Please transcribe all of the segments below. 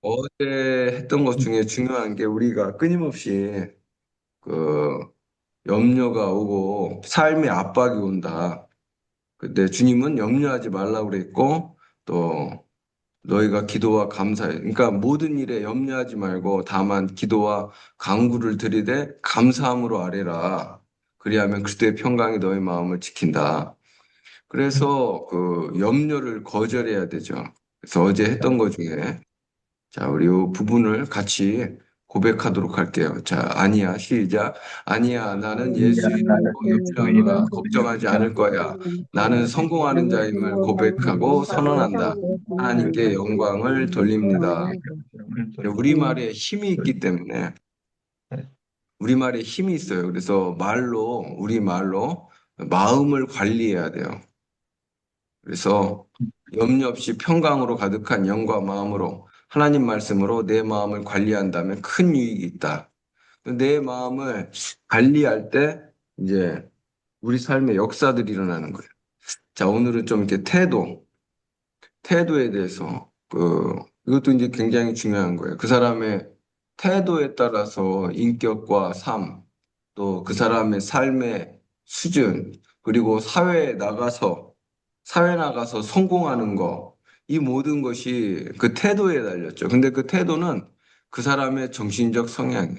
어제 했던 것 중에 중요한 게 우리가 끊임없이 그 염려가 오고 삶의 압박이 온다. 근데 주님은 염려하지 말라고 그랬고 또 너희가 기도와 감사해. 그러니까 모든 일에 염려하지 말고 다만 기도와 간구를 드리되 감사함으로 아뢰라. 그리하면 그리스도의 평강이 너희 마음을 지킨다. 그래서 그 염려를 거절해야 되죠. 그래서 어제 했던 것 중에 자, 우리 이 부분을 같이 고백하도록 할게요. 자, 아니야, 시작. 아니야, 나는 예수 이름으로 염려하거나 걱정하지 않을 거야. 나는 성공하는 자임을 고백하고 선언한다. 하나님께 영광을 돌립니다. 우리말에 힘이 있기 때문에 우리말에 힘이 있어요. 그래서 우리말로 마음을 관리해야 돼요. 그래서 염려 없이 평강으로 가득한 영과 마음으로 하나님 말씀으로 내 마음을 관리한다면 큰 유익이 있다. 내 마음을 관리할 때 이제 우리 삶의 역사들이 일어나는 거예요. 자, 오늘은 좀 이렇게 태도에 대해서 이것도 이제 굉장히 중요한 거예요. 그 사람의 태도에 따라서 인격과 삶, 또 그 사람의 삶의 수준, 그리고 사회에 나가서 성공하는 거, 이 모든 것이 그 태도에 달렸죠. 근데 그 태도는 그 사람의 정신적 성향.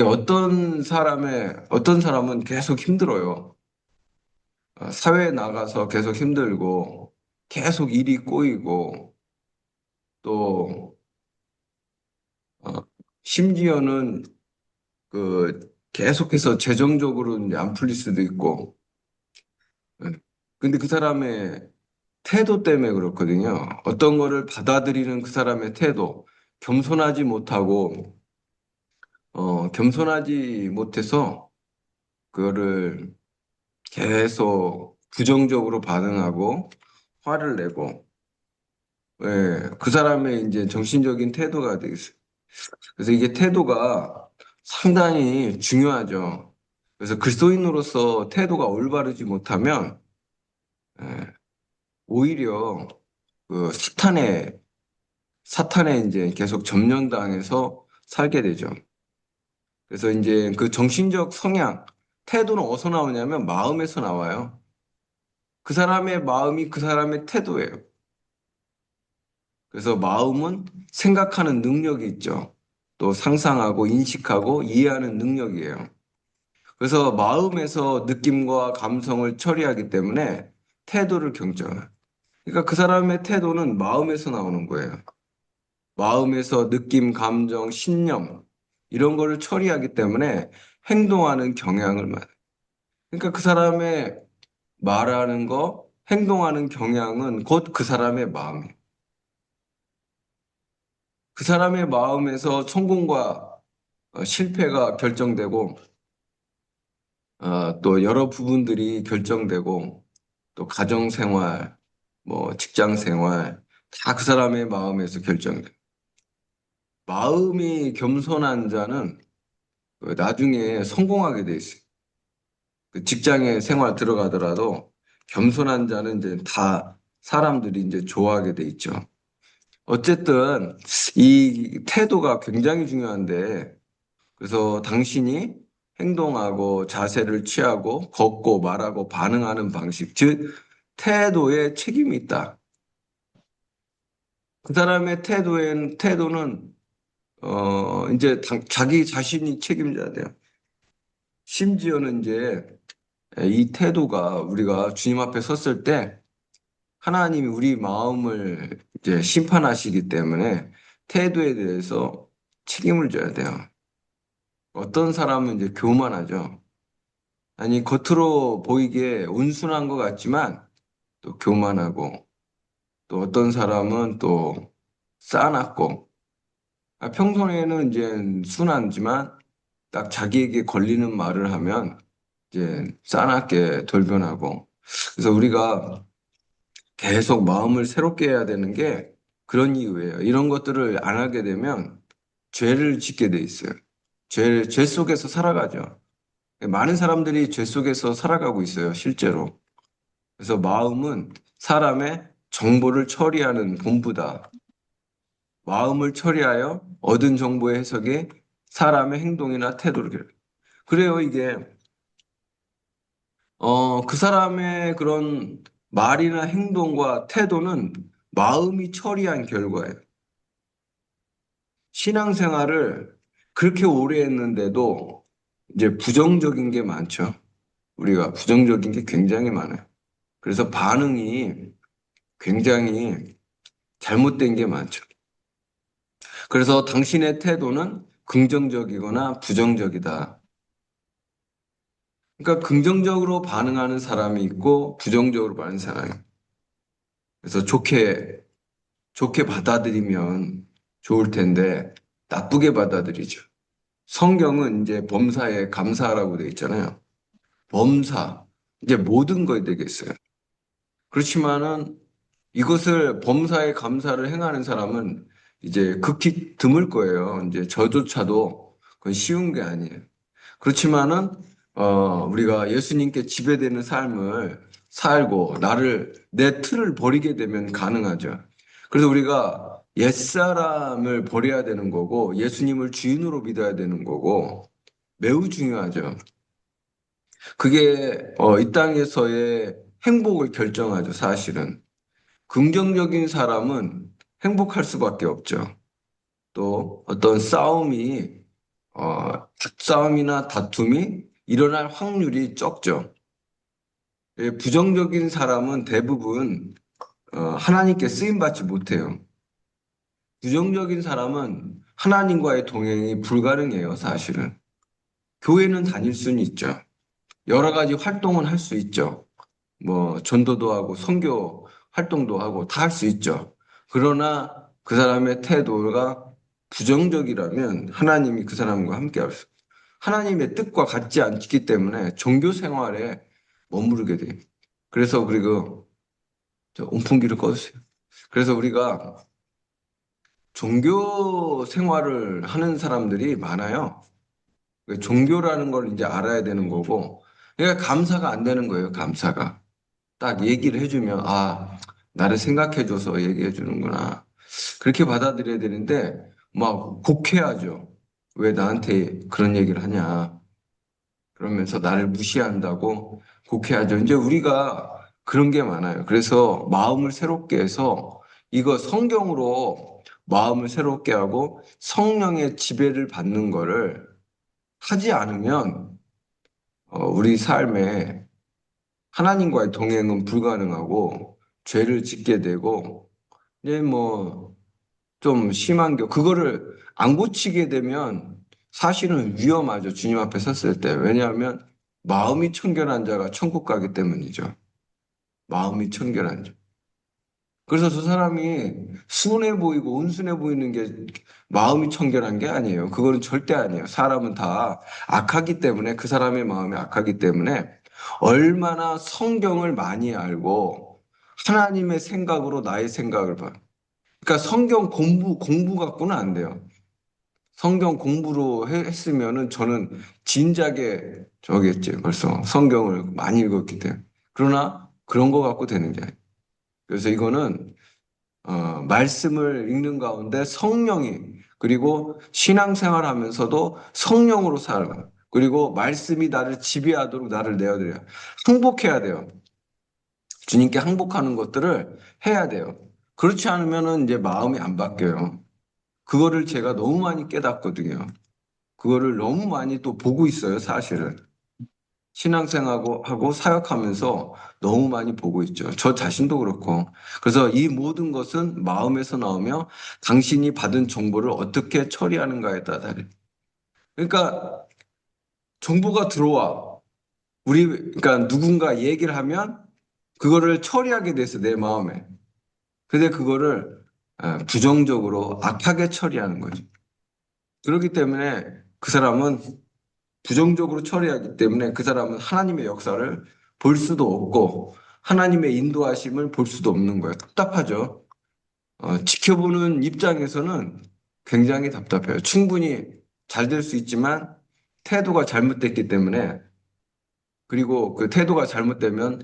어떤 사람은 계속 힘들어요. 사회에 나가서 계속 힘들고, 계속 일이 꼬이고, 또, 어, 심지어는 계속해서 재정적으로 이제 안 풀릴 수도 있고, 예. 근데 그 사람의 태도 때문에 그렇거든요. 어떤 거를 받아들이는 그 사람의 태도, 겸손하지 못하고, 겸손하지 못해서 그거를 계속 부정적으로 반응하고 화를 내고, 예, 그 사람의 이제 정신적인 태도가 되겠어요. 그래서 이게 태도가 상당히 중요하죠. 그래서 그리스도인으로서 태도가 올바르지 못하면, 예, 오히려 그 사탄에 이제 계속 점령당해서 살게 되죠. 그래서 이제 그 정신적 성향, 태도는 어디서 나오냐면 마음에서 나와요. 그 사람의 마음이 그 사람의 태도예요. 그래서 마음은 생각하는 능력이 있죠. 또 상상하고 인식하고 이해하는 능력이에요. 그래서 마음에서 느낌과 감성을 처리하기 때문에 태도를 경청해요. 그러니까 그 사람의 태도는 마음에서 나오는 거예요. 마음에서 느낌, 감정, 신념 이런 거를 처리하기 때문에 행동하는 경향을 만. 그러니까 그 사람의 말하는 거, 행동하는 경향은 곧 그 사람의 마음이에요. 그 사람의 마음에서 성공과 실패가 결정되고 또 여러 부분들이 결정되고 또 가정 생활, 뭐 직장 생활 다 그 사람의 마음에서 결정돼요. 마음이 겸손한 자는 나중에 성공하게 돼 있어요. 그 직장에 생활 들어가더라도 겸손한 자는 이제 다 사람들이 이제 좋아하게 돼 있죠. 어쨌든 이 태도가 굉장히 중요한데 그래서 당신이 행동하고 자세를 취하고 걷고 말하고 반응하는 방식, 즉 태도에 책임이 있다. 그 사람의 태도는 이제 자기 자신이 책임져야 돼요. 심지어는 이제 이 태도가 우리가 주님 앞에 섰을 때 하나님이 우리 마음을 이제 심판하시기 때문에 태도에 대해서 책임을 져야 돼요. 어떤 사람은 이제 교만하죠. 아니, 겉으로 보이기에 온순한 것 같지만 또 교만하고 또 어떤 사람은 또 싸납고 평소에는 이제 순하지만 딱 자기에게 걸리는 말을 하면 이제 싸납게 돌변하고 그래서 우리가 계속 마음을 새롭게 해야 되는 게 그런 이유예요. 이런 것들을 안 하게 되면 죄를 짓게 돼 있어요. 죄 속에서 살아가죠. 많은 사람들이 죄 속에서 살아가고 있어요, 실제로. 그래서 마음은 사람의 정보를 처리하는 본부다. 마음을 처리하여 얻은 정보의 해석에 사람의 행동이나 태도를 그래요, 이게. 그 사람의 그런 말이나 행동과 태도는 마음이 처리한 결과예요. 신앙생활을 그렇게 오래 했는데도 이제 부정적인 게 많죠. 우리가 부정적인 게 굉장히 많아요. 그래서 반응이 굉장히 잘못된 게 많죠. 그래서 당신의 태도는 긍정적이거나 부정적이다. 그러니까 긍정적으로 반응하는 사람이 있고 부정적으로 반응하는 사람이 있고. 그래서 좋게 받아들이면 좋을 텐데 나쁘게 받아들이죠. 성경은 이제 범사에 감사하라고 되어 있잖아요. 범사. 이제 모든 거에 되겠어요. 그렇지만은 이것을 범사에 감사를 행하는 사람은 이제 극히 드물 거예요. 이제 저조차도 그건 쉬운 게 아니에요. 그렇지만은 우리가 예수님께 지배되는 삶을 살고 내 틀을 버리게 되면 가능하죠. 그래서 우리가 옛사람을 버려야 되는 거고 예수님을 주인으로 믿어야 되는 거고 매우 중요하죠. 그게 이 땅에서의 행복을 결정하죠, 사실은. 긍정적인 사람은 행복할 수밖에 없죠. 또 어떤 싸움이나 다툼이 일어날 확률이 적죠. 예, 부정적인 사람은 대부분 하나님께 쓰임 받지 못해요. 부정적인 사람은 하나님과의 동행이 불가능해요, 사실은. 교회는 다닐 수는 있죠. 여러 가지 활동은 할 수 있죠. 뭐 전도도 하고 선교 활동도 하고 다 할 수 있죠. 그러나 그 사람의 태도가 부정적이라면 하나님이 그 사람과 함께 할 수, 하나님의 뜻과 같지 않기 때문에 종교 생활에 머무르게 돼요. 그래서 그리고 저 온풍기를 꺼주세요. 그래서 우리가 종교 생활을 하는 사람들이 많아요. 종교라는 걸 이제 알아야 되는 거고, 그러니까 감사가 안 되는 거예요, 감사가. 딱 얘기를 해주면, 아, 나를 생각해줘서 얘기해 주는구나. 그렇게 받아들여야 되는데, 막 곡해하죠. 왜 나한테 그런 얘기를 하냐. 그러면서 나를 무시한다고 곡해하죠. 이제 우리가 그런 게 많아요. 그래서 마음을 새롭게 해서 이거 성경으로 마음을 새롭게 하고 성령의 지배를 받는 거를 하지 않으면 우리 삶에 하나님과의 동행은 불가능하고 죄를 짓게 되고 이제 뭐 좀 심한 게 그거를 안 고치게 되면 사실은 위험하죠. 주님 앞에 섰을 때. 왜냐하면 마음이 청결한 자가 천국 가기 때문이죠. 마음이 청결한 자. 그래서 저 사람이 순해 보이고 온순해 보이는 게 마음이 청결한 게 아니에요. 그거는 절대 아니에요. 사람은 다 악하기 때문에 그 사람의 마음이 악하기 때문에 얼마나 성경을 많이 알고 하나님의 생각으로 나의 생각을 봐. 그러니까 성경 공부 갖고는 안 돼요. 성경 공부로 했으면은 저는 진작에 저겠지 벌써 성경을 많이 읽었기 때문에. 그러나 그런 거 갖고 되는 게 아니에요. 그래서 이거는 말씀을 읽는 가운데 성령이 그리고 신앙생활 하면서도 성령으로 살아. 그리고 말씀이 나를 지배하도록 나를 내어드려요. 항복해야 돼요. 주님께 항복하는 것들을 해야 돼요. 그렇지 않으면은 이제 마음이 안 바뀌어요. 그거를 제가 너무 많이 깨닫거든요. 그거를 너무 많이 또 보고 있어요, 사실은. 신앙생활하고 사역하면서 너무 많이 보고 있죠. 저 자신도 그렇고. 그래서 이 모든 것은 마음에서 나오며 당신이 받은 정보를 어떻게 처리하는가에 따라 달라요. 그러니까 정보가 들어와. 그러니까 누군가 얘기를 하면 그거를 처리하게 돼서 내 마음에. 근데 그거를 부정적으로 악하게 처리하는 거죠. 그렇기 때문에 그 사람은 부정적으로 처리하기 때문에 그 사람은 하나님의 역사를 볼 수도 없고 하나님의 인도하심을 볼 수도 없는 거예요. 답답하죠. 지켜보는 입장에서는 굉장히 답답해요. 충분히 잘 될 수 있지만 태도가 잘못됐기 때문에 그리고 그 태도가 잘못되면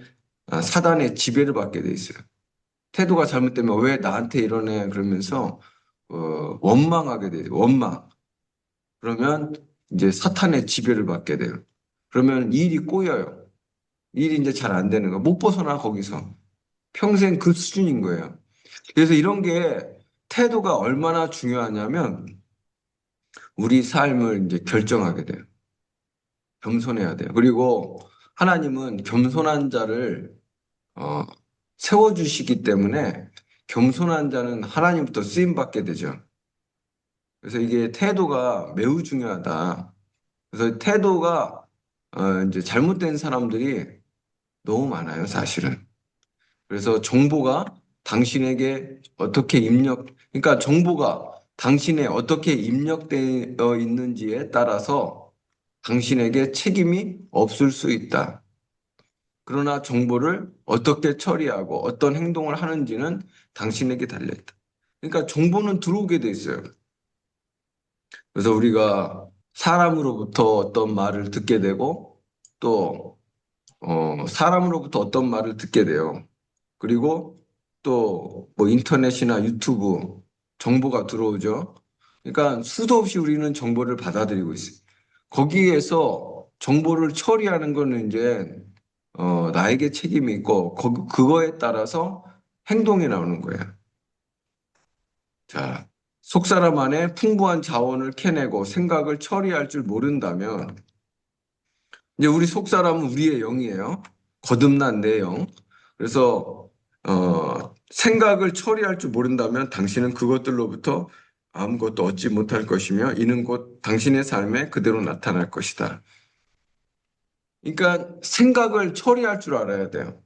사단의 지배를 받게 돼 있어요. 태도가 잘못되면 왜 나한테 이러네 그러면서 원망하게 돼요. 원망. 그러면 이제 사탄의 지배를 받게 돼요. 그러면 일이 꼬여요. 일이 이제 잘 안 되는 거야. 못 벗어나 거기서. 평생 그 수준인 거예요. 그래서 이런 게 태도가 얼마나 중요하냐면 우리 삶을 이제 결정하게 돼요. 겸손해야 돼요. 그리고 하나님은 겸손한 자를 어, 세워주시기 때문에 겸손한 자는 하나님부터 쓰임 받게 되죠. 그래서 이게 태도가 매우 중요하다. 그래서 태도가 이제 잘못된 사람들이 너무 많아요, 사실은. 그래서 정보가 당신에게 어떻게 그러니까 정보가 당신에 어떻게 입력되어 있는지에 따라서 당신에게 책임이 없을 수 있다. 그러나 정보를 어떻게 처리하고 어떤 행동을 하는지는 당신에게 달려있다. 그러니까 정보는 들어오게 돼 있어요. 그래서 우리가 사람으로부터 어떤 말을 듣게 되고 또 사람으로부터 어떤 말을 듣게 돼요. 그리고 또 뭐 인터넷이나 유튜브 정보가 들어오죠. 그러니까 수도 없이 우리는 정보를 받아들이고 있어요. 거기에서 정보를 처리하는 거는 이제 나에게 책임이 있고 그거에 따라서 행동이 나오는 거예요. 자, 속 사람 안에 풍부한 자원을 캐내고 생각을 처리할 줄 모른다면 이제 우리 속 사람은 우리의 영이에요. 거듭난 내 영. 그래서 생각을 처리할 줄 모른다면 당신은 그것들로부터 아무것도 얻지 못할 것이며 이는 곧 당신의 삶에 그대로 나타날 것이다. 그러니까 생각을 처리할 줄 알아야 돼요.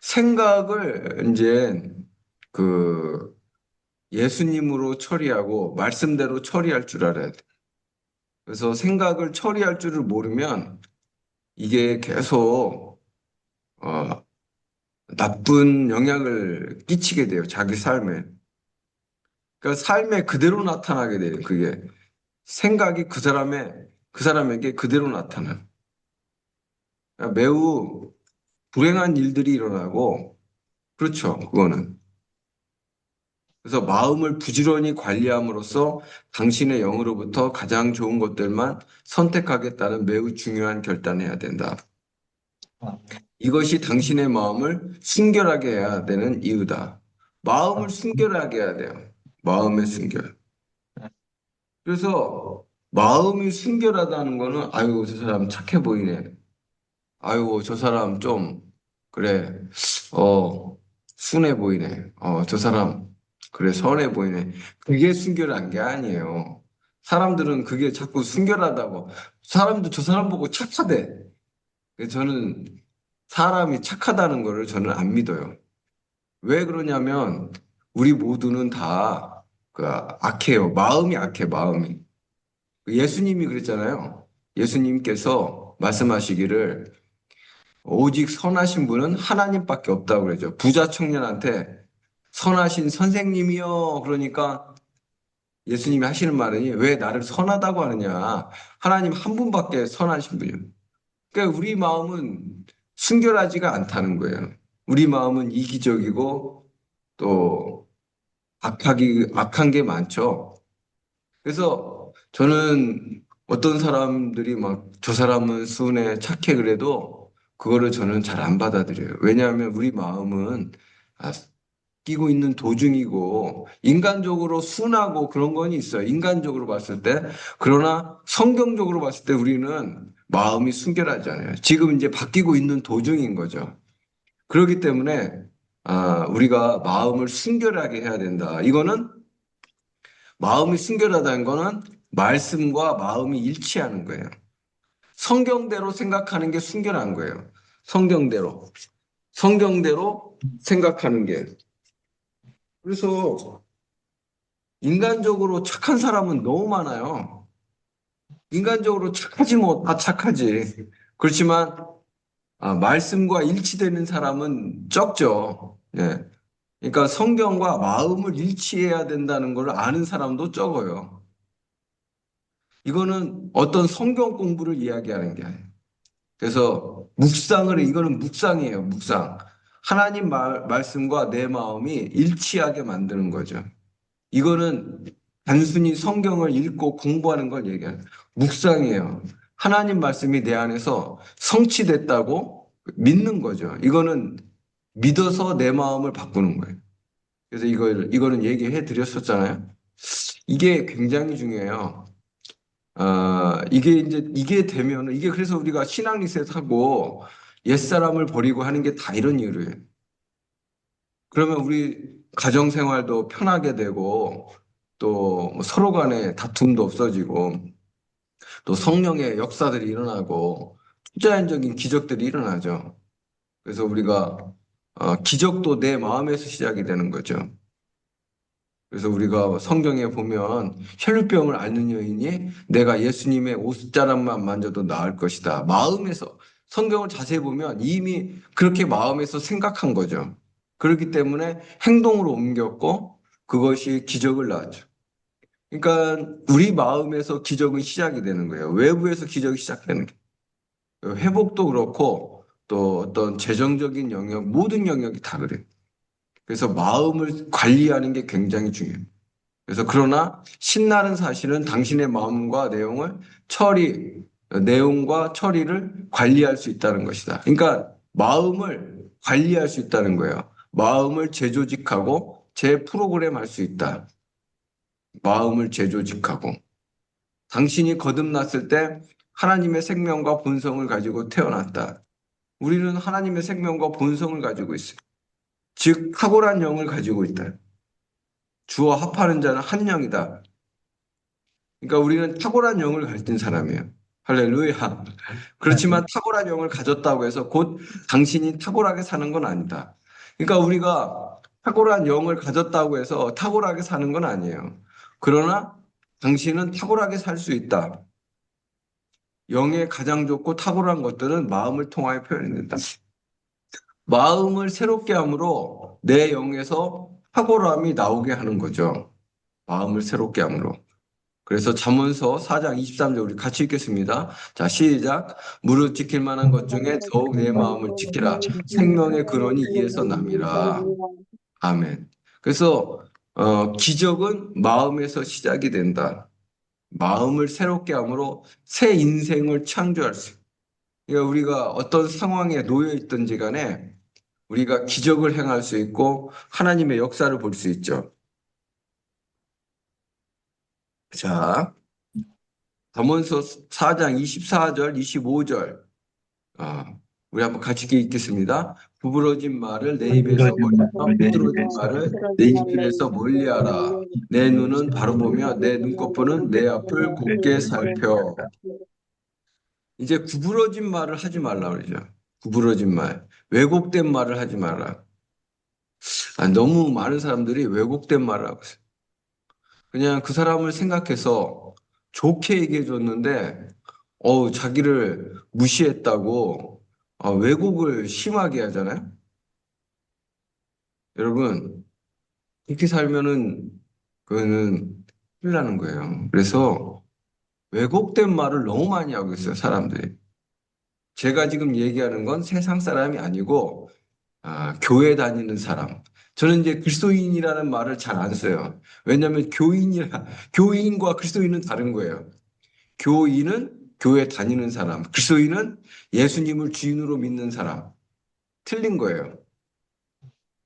생각을 이제 그 예수님으로 처리하고 말씀대로 처리할 줄 알아야 돼. 그래서 생각을 처리할 줄을 모르면 이게 계속 어, 나쁜 영향을 끼치게 돼요. 자기 삶에. 그러니까 삶에 그대로 나타나게 돼요. 그게 생각이 그 사람에게 그대로 나타나. 그러니까 매우 불행한 일들이 일어나고 그렇죠. 그거는. 그래서 마음을 부지런히 관리함으로써 당신의 영으로부터 가장 좋은 것들만 선택하겠다는 매우 중요한 결단을 해야 된다. 이것이 당신의 마음을 순결하게 해야 되는 이유다. 마음을 순결하게 해야 돼요. 마음의 순결. 그래서 마음이 순결하다는 거는 아유, 저 사람 착해 보이네. 아유, 저 사람 좀 그래. 순해 보이네. 저 사람 그래, 선해 보이네. 그게 순결한 게 아니에요. 사람들은 그게 자꾸 순결하다고. 사람도 저 사람 보고 착하대. 그래서 저는 사람이 착하다는 거를 저는 안 믿어요. 왜 그러냐면 우리 모두는 다 그 악해요. 마음이 악해, 마음이. 예수님이 그랬잖아요. 예수님께서 말씀하시기를 오직 선하신 분은 하나님밖에 없다고 그러죠. 부자 청년한테 선하신 선생님이요. 그러니까 예수님이 하시는 말은 왜 나를 선하다고 하느냐. 하나님 한 분밖에 선하신 분이요. 그러니까 우리 마음은 순결하지가 않다는 거예요. 우리 마음은 이기적이고 또 악한 게 많죠. 그래서 저는 어떤 사람들이 막 저 사람은 순해 착해 그래도 그거를 저는 잘 안 받아들여요. 왜냐하면 우리 마음은 아, 끼고 있는 도중이고 인간적으로 순하고 그런 건 있어요. 인간적으로 봤을 때. 그러나 성경적으로 봤을 때 우리는 마음이 순결하지 않아요. 지금 이제 바뀌고 있는 도중인 거죠. 그렇기 때문에 우리가 마음을 순결하게 해야 된다. 이거는 마음이 순결하다는 거는 말씀과 마음이 일치하는 거예요. 성경대로 생각하는 게 순결한 거예요. 성경대로. 성경대로 생각하는 게. 그래서 인간적으로 착한 사람은 너무 많아요. 인간적으로 착하지 뭐, 다 착하지. 그렇지만 말씀과 일치되는 사람은 적죠. 예. 그러니까 성경과 마음을 일치해야 된다는 걸 아는 사람도 적어요. 이거는 어떤 성경 공부를 이야기하는 게 아니에요. 그래서 이거는 묵상이에요, 묵상. 하나님 말씀과 내 마음이 일치하게 만드는 거죠. 이거는 단순히 성경을 읽고 공부하는 걸 얘기하는 묵상이에요. 하나님 말씀이 내 안에서 성취됐다고 믿는 거죠. 이거는 믿어서 내 마음을 바꾸는 거예요. 그래서 이거는 얘기해 드렸었잖아요. 이게 굉장히 중요해요. 이게 되면은, 이게 그래서 우리가 신앙 리셋하고 옛사람을 버리고 하는 게 다 이런 이유예요. 그러면 우리 가정 생활도 편하게 되고, 또뭐 서로 간에 다툼도 없어지고, 또 성령의 역사들이 일어나고, 투자연적인 기적들이 일어나죠. 그래서 우리가, 기적도 내 마음에서 시작이 되는 거죠. 그래서 우리가 성경에 보면 혈루병을 앓는 여인이 내가 예수님의 옷자락만 만져도 나을 것이다. 마음에서 성경을 자세히 보면 이미 그렇게 마음에서 생각한 거죠. 그렇기 때문에 행동으로 옮겼고 그것이 기적을 낳았죠. 그러니까 우리 마음에서 기적은 시작이 되는 거예요. 외부에서 기적이 시작되는 거예요. 회복도 그렇고 또 어떤 재정적인 영역, 모든 영역이 다 그래요. 그래서 마음을 관리하는 게 굉장히 중요해요. 그래서 그러나 신나는 사실은 당신의 마음과 내용과 처리를 관리할 수 있다는 것이다. 그러니까 마음을 관리할 수 있다는 거예요. 마음을 재조직하고 재프로그램할 수 있다. 마음을 재조직하고. 당신이 거듭났을 때 하나님의 생명과 본성을 가지고 태어났다. 우리는 하나님의 생명과 본성을 가지고 있어요. 즉, 탁월한 영을 가지고 있다. 주와 합하는 자는 한 영이다. 그러니까 우리는 탁월한 영을 가진 사람이에요. 할렐루야. 그렇지만 탁월한 영을 가졌다고 해서 곧 당신이 탁월하게 사는 건 아니다. 그러니까 우리가 탁월한 영을 가졌다고 해서 탁월하게 사는 건 아니에요. 그러나 당신은 탁월하게 살 수 있다. 영의 가장 좋고 탁월한 것들은 마음을 통하여 표현된다. 마음을 새롭게 함으로 내 영에서 탁월함이 나오게 하는 거죠. 마음을 새롭게 함으로. 그래서 잠언서 4장 23절 우리 같이 읽겠습니다. 자, 시작. 무릇 지킬 만한 것 중에 더욱 내 마음을 지키라. 생명의 근원이 이에서 남이라. 아멘. 그래서 기적은 마음에서 시작이 된다. 마음을 새롭게 함으로 새 인생을 창조할 수 있다. 그러니까 우리가 어떤 상황에 놓여 있든지 간에 우리가 기적을 행할 수 있고 하나님의 역사를 볼 수 있죠. 자, 잠언서 4장 24절, 25절. 우리 한번 같이 읽겠습니다. 구부러진 말을 내 입에서 버리며 삐뚤어진 말을 내 입술에서 멀리하라. 내 눈은 바로 보며 내 눈꺼풀은 내 앞을 곱게 살펴. 이제 구부러진 말을 하지 말라 그러죠. 구부러진 말, 왜곡된 말을 하지 마라. 너무 많은 사람들이 왜곡된 말을 하고 있어요. 그냥 그 사람을 생각해서 좋게 얘기해 줬는데, 자기를 무시했다고 왜곡을 심하게 하잖아요. 여러분, 이렇게 살면은 그거는 큰일 나는 거예요. 그래서 왜곡된 말을 너무 많이 하고 있어요, 사람들이. 제가 지금 얘기하는 건 세상 사람이 아니고 교회 다니는 사람. 저는 이제 그리스도인이라는 말을 잘 안 써요. 왜냐하면 교인과 그리스도인은 다른 거예요. 교인은 교회 다니는 사람, 그리스도인은 예수님을 주인으로 믿는 사람. 틀린 거예요.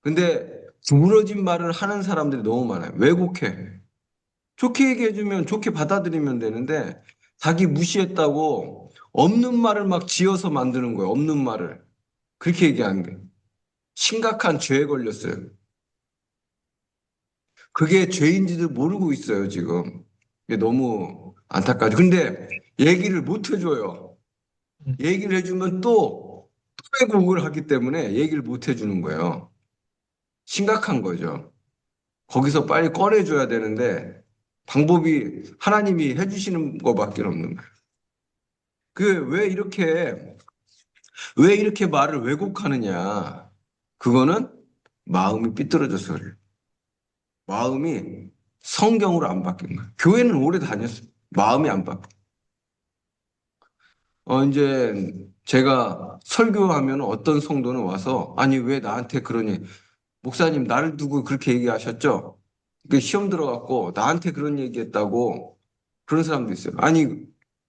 근데 구부러진 말을 하는 사람들이 너무 많아요. 왜곡해. 좋게 얘기해주면 좋게 받아들이면 되는데 자기 무시했다고 없는 말을 막 지어서 만드는 거예요. 없는 말을. 그렇게 얘기하는 거예요. 심각한 죄에 걸렸어요. 그게 죄인지도 모르고 있어요, 지금. 이게 너무 안타까죠. 근데 얘기를 못 해줘요. 얘기를 해주면 또 왜곡을 하기 때문에 얘기를 못 해주는 거예요. 심각한 거죠. 거기서 빨리 꺼내줘야 되는데 방법이 하나님이 해주시는 것밖에 없는 거예요. 그 왜 이렇게 말을 왜곡하느냐? 그거는 마음이 삐뚤어져서 그래요. 마음이 성경으로 안 바뀐 거예요. 교회는 오래 다녔어요. 마음이 안 바뀌어. 이제 제가 설교하면 어떤 성도는 와서 아니 왜 나한테 그러니 목사님 나를 두고 그렇게 얘기하셨죠? 그 시험 들어갖고 나한테 그런 얘기했다고 그런 사람도 있어요. 아니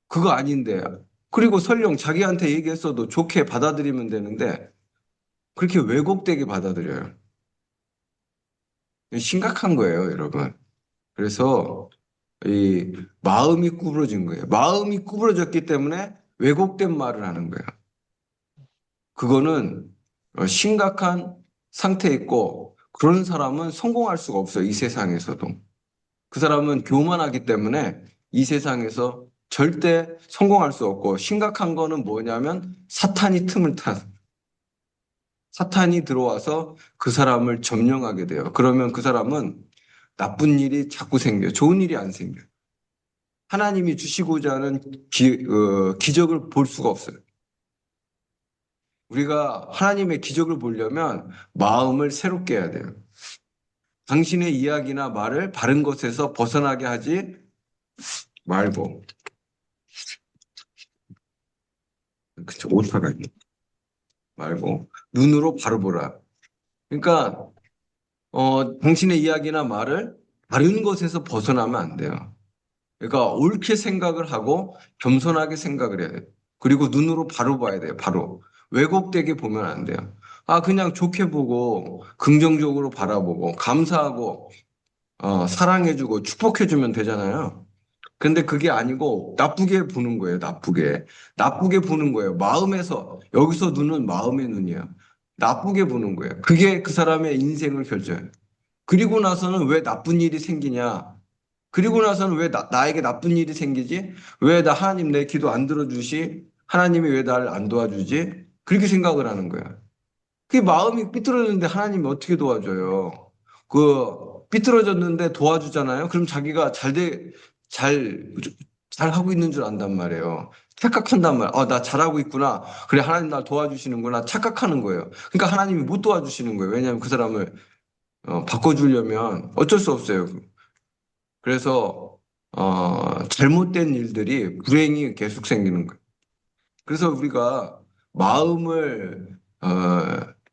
그거 아닌데 그리고 설령 자기한테 얘기했어도 좋게 받아들이면 되는데 그렇게 왜곡되게 받아들여요. 심각한 거예요, 여러분. 그래서 이 마음이 구부러진 거예요. 마음이 구부러졌기 때문에 왜곡된 말을 하는 거예요. 그거는 심각한 상태에 있고 그런 사람은 성공할 수가 없어요. 이 세상에서도. 그 사람은 교만하기 때문에 이 세상에서 절대 성공할 수 없고 심각한 거는 뭐냐면 사탄이 틈을 타 사탄이 들어와서 그 사람을 점령하게 돼요. 그러면 그 사람은 나쁜 일이 자꾸 생겨요. 좋은 일이 안 생겨요. 하나님이 주시고자 하는 기적을 볼 수가 없어요. 우리가 하나님의 기적을 보려면 마음을 새롭게 해야 돼요. 당신의 이야기나 말을 바른 것에서 벗어나게 하지 말고, 그쵸, 오타가 있네. 말고, 눈으로 바로 보라. 그러니까, 당신의 이야기나 말을 바른 것에서 벗어나면 안 돼요. 그러니까 옳게 생각을 하고 겸손하게 생각을 해야 돼요. 그리고 눈으로 바로 봐야 돼요. 바로. 왜곡되게 보면 안 돼요. 아, 그냥 좋게 보고 긍정적으로 바라보고 감사하고 사랑해주고 축복해주면 되잖아요. 근데 그게 아니고 나쁘게 보는 거예요. 나쁘게. 나쁘게 보는 거예요. 마음에서. 여기서 눈은 마음의 눈이야. 나쁘게 보는 거예요. 그게 그 사람의 인생을 결정해요. 그리고 나서는 왜 나쁜 일이 생기냐? 그리고 나서는 왜 나에게 나쁜 일이 생기지? 왜 나 하나님 내 기도 안 들어주시? 하나님이 왜 나를 안 도와주지? 그렇게 생각을 하는 거야. 그게 마음이 삐뚤어졌는데 하나님이 어떻게 도와줘요? 삐뚤어졌는데 도와주잖아요? 그럼 자기가 잘, 잘 하고 있는 줄 안단 말이에요. 착각한단 말이에요. 나 잘하고 있구나. 그래, 하나님 날 도와주시는구나. 착각하는 거예요. 그러니까 하나님이 못 도와주시는 거예요. 왜냐하면 그 사람을 바꿔주려면 어쩔 수 없어요. 그래서 잘못된 일들이 불행이 계속 생기는 거예요. 그래서 우리가 마음을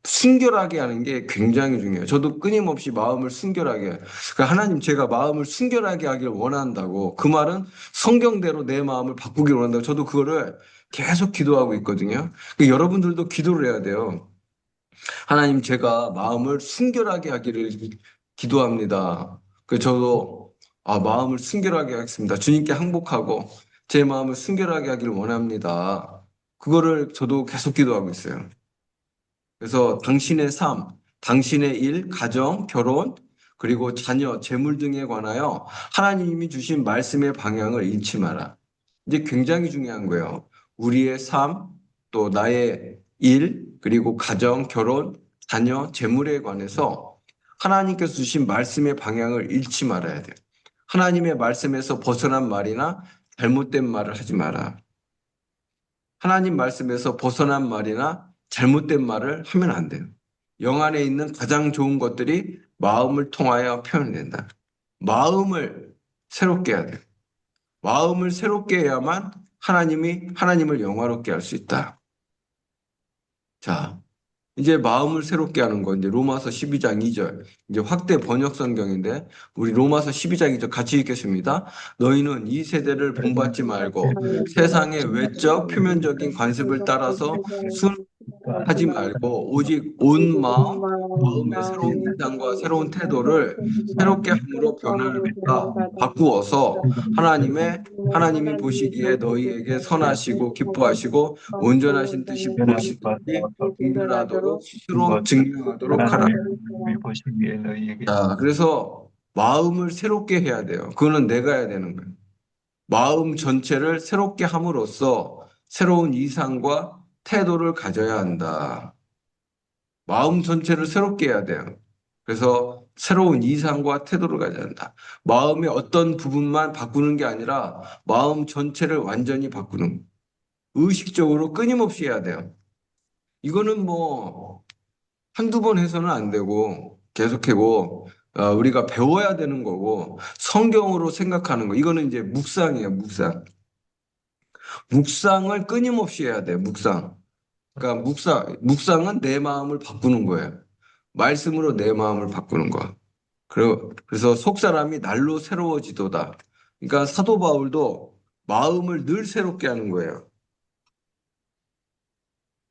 순결하게 하는 게 굉장히 중요해요. 저도 끊임없이 마음을 순결하게 해요. 그러니까 하나님 제가 마음을 순결하게 하기를 원한다고 그 말은 성경대로 내 마음을 바꾸기를 원한다고 저도 그거를 계속 기도하고 있거든요. 그러니까 여러분들도 기도를 해야 돼요. 하나님 제가 마음을 순결하게 하기를 기도합니다. 그 저도 마음을 순결하게 하겠습니다. 주님께 항복하고 제 마음을 순결하게 하기를 원합니다. 그거를 저도 계속 기도하고 있어요. 그래서 당신의 삶, 당신의 일, 가정, 결혼, 그리고 자녀, 재물 등에 관하여 하나님이 주신 말씀의 방향을 잃지 마라. 이제 굉장히 중요한 거예요. 우리의 삶, 또 나의 일, 그리고 가정, 결혼, 자녀, 재물에 관해서 하나님께서 주신 말씀의 방향을 잃지 말아야 돼요. 하나님의 말씀에서 벗어난 말이나 잘못된 말을 하지 마라. 하나님 말씀에서 벗어난 말이나 잘못된 말을 하면 안 돼요. 영 안에 있는 가장 좋은 것들이 마음을 통하여 표현된다. 마음을 새롭게 해야 돼요. 마음을 새롭게 해야만 하나님을 영화롭게 할 수 있다. 자, 이제 마음을 새롭게 하는 건 이제 로마서 12장 2절. 이제 확대 번역 성경인데 우리 로마서 12장 2절 같이 읽겠습니다. 너희는 이 세대를 본받지 말고 세상의 외적 표면적인 관습을 따라서 하지 말고 오직 온 마음의 새로운 인상과 새로운 태도를 새롭게 함으로 변화를 바꾸어서 하나님이 보시기에 너희에게 선하시고 기뻐하시고 온전하신 뜻이 무엇이든지 분별하도록 스스로 증명하도록 하라. 하나님이 보시기에 너희에게 자, 그래서 마음을 새롭게 해야 돼요. 그거는 내가 해야 되는 거예요. 마음 전체를 새롭게 함으로써 새로운 이상과 태도를 가져야 한다. 마음 전체를 새롭게 해야 돼요. 그래서 새로운 이상과 태도를 가져야 한다. 마음의 어떤 부분만 바꾸는 게 아니라 마음 전체를 완전히 바꾸는 거예요. 의식적으로 끊임없이 해야 돼요. 이거는 뭐 한두 번 해서는 안 되고 계속하고 우리가 배워야 되는 거고 성경으로 생각하는 거. 이거는 이제 묵상이에요, 묵상. 묵상을 끊임없이 해야 돼, 묵상. 그러니까 묵상은 내 마음을 바꾸는 거예요. 말씀으로 내 마음을 바꾸는 거야. 그래서 속 사람이 날로 새로워지도다. 그러니까 사도 바울도 마음을 늘 새롭게 하는 거예요.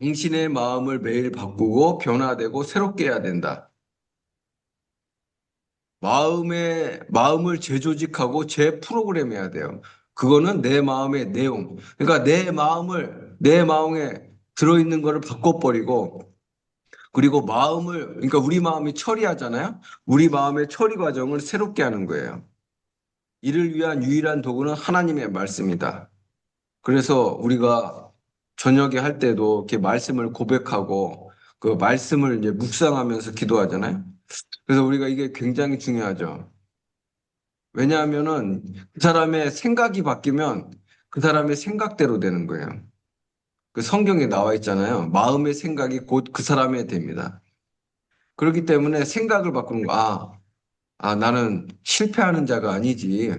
당신의 마음을 매일 바꾸고 변화되고 새롭게 해야 된다. 마음을 재조직하고 재프로그램해야 돼요. 그거는 내 마음의 내용. 그러니까 내 마음에 들어있는 거를 바꿔버리고, 그리고 그러니까 우리 마음이 처리하잖아요. 우리 마음의 처리 과정을 새롭게 하는 거예요. 이를 위한 유일한 도구는 하나님의 말씀이다. 그래서 우리가 저녁에 할 때도 이렇게 말씀을 고백하고 그 말씀을 이제 묵상하면서 기도하잖아요. 그래서 우리가 이게 굉장히 중요하죠. 왜냐하면은 그 사람의 생각이 바뀌면 그 사람의 생각대로 되는 거예요. 그 성경에 나와 있잖아요. 마음의 생각이 곧 그 사람의 됩니다. 그렇기 때문에 생각을 바꾸는 거. 나는 실패하는 자가 아니지.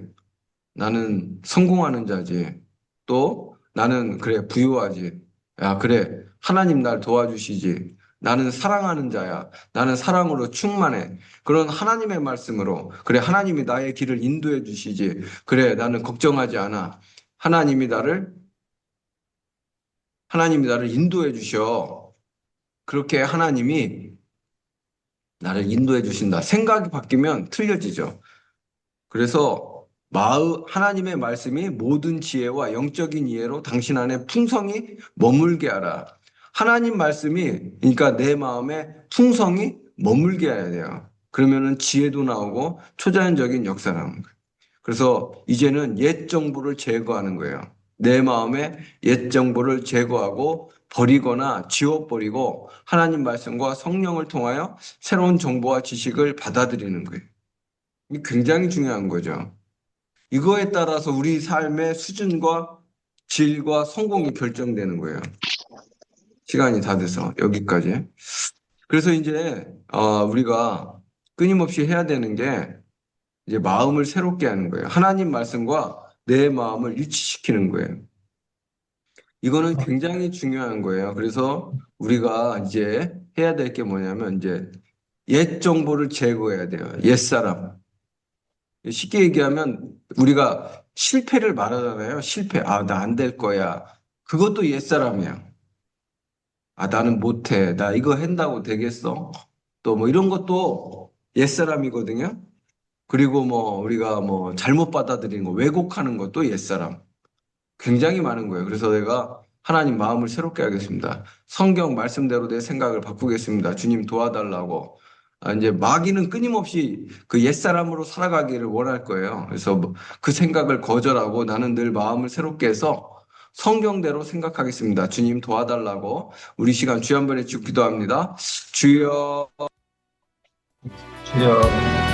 나는 성공하는 자지. 또 나는 그래 부유하지. 야, 그래. 하나님 날 도와주시지. 나는 사랑하는 자야. 나는 사랑으로 충만해. 그런 하나님의 말씀으로 그래 하나님이 나의 길을 인도해 주시지. 그래 나는 걱정하지 않아. 하나님이 나를 하나님이 나를 인도해 주셔. 그렇게 하나님이 나를 인도해 주신다. 생각이 바뀌면 틀려지죠. 그래서 하나님의 말씀이 모든 지혜와 영적인 이해로 당신 안에 풍성히 머물게 하라. 하나님 말씀이, 그러니까 내 마음에 풍성히 머물게 해야 돼요. 그러면은 지혜도 나오고 초자연적인 역사를 하는 거예요. 그래서 이제는 옛 정보를 제거하는 거예요. 내 마음에 옛 정보를 제거하고 버리거나 지워버리고 하나님 말씀과 성령을 통하여 새로운 정보와 지식을 받아들이는 거예요. 이게 굉장히 중요한 거죠. 이거에 따라서 우리 삶의 수준과 질과 성공이 결정되는 거예요. 시간이 다 돼서 여기까지. 그래서 이제 우리가 끊임없이 해야 되는 게 이제 마음을 새롭게 하는 거예요. 하나님 말씀과 내 마음을 일치시키는 거예요. 이거는 굉장히 중요한 거예요. 그래서 우리가 이제 해야 될 게 뭐냐면 이제 옛 정보를 제거해야 돼요. 옛사람. 쉽게 얘기하면 우리가 실패를 말하잖아요. 실패. 나 안 될 거야. 그것도 옛사람이야. 나는 못해. 나 이거 한다고 되겠어? 또 뭐 이런 것도 옛사람이거든요. 그리고 뭐 우리가 뭐 잘못 받아들이는 거, 왜곡하는 것도 옛사람. 굉장히 많은 거예요. 그래서 내가 하나님 마음을 새롭게 하겠습니다. 성경 말씀대로 내 생각을 바꾸겠습니다. 주님 도와달라고. 이제 마귀는 끊임없이 그 옛사람으로 살아가기를 원할 거예요. 그래서 뭐그 생각을 거절하고 나는 늘 마음을 새롭게 해서 성경대로 생각하겠습니다. 주님 도와달라고 우리 시간 주여 한번 해주 기도합니다. 주여. 주여.